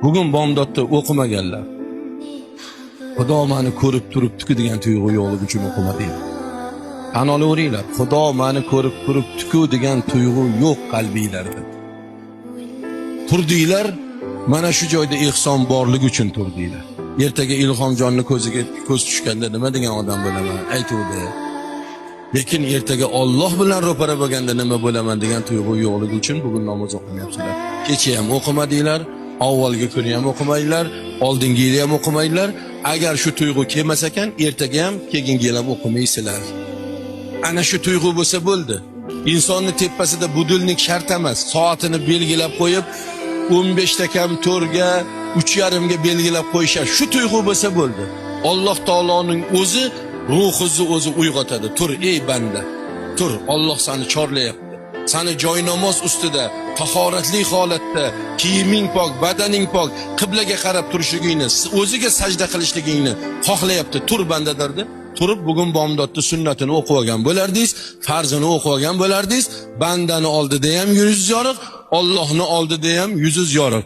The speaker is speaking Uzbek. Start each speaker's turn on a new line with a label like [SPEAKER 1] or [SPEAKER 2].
[SPEAKER 1] Bugun bomdodda o'qimaganlar. Xudo meni ko'rib turibdi degan tuyg'u yo'qligi uchun o'qimadinglar. Tan olaveringlar, Xudo meni ko'rib turibdi degan tuyg'u yo'q qalbinglarda. Turdinglar, mana shu joyda ehson borligi uchun turdinglar. Ertaga Ilhomjonni ko'ziga ko'z tushganda nima degan odam bo'laman aytuvdi. Lekin ertaga Alloh bilan ro'para bo'lganda nima bo'laman degan tuyg'u yo'qligi uchun bugun namoz o'qimayapsizlar. Kecha ham o'qimadinglar, avvalgi kuni ham o'qimaydilar, oldingi yil ham o'qimaydilar. Agar shu tuyg'u kelmas ekan, ertaga ham keyingi yil ham o'qimaysizlar. Ana shu tuyg'u bo'lsa bo'ldi. İnsonni tepasida budilnik shart emas, soatini belgilab qo'yib 15 ta kam to'rga 3:30 ga belgilab qo'yishar. Shu tuyg'u bo'lsa bo'ldi. Alloh taoloning o'zi ruhingizni o'zi uyg'otadi. Tur ey banda. Tur, Alloh seni chorlayapti. Seni joy namoz ustida, tahoratli holatda, kiyiming pok, badaning pok, qiblaga qarab turishligingni, o'ziga sajda qilishligingni xohlayapti. Tur banda derdi. Turib bugun bomdodda sunnatini o'qib olgan bo'lardingiz, farzini o'qib olgan bo'lardingiz, bandani oldida ham yuzingiz yoriq, Allohni oldida ham yuzingiz yoriq.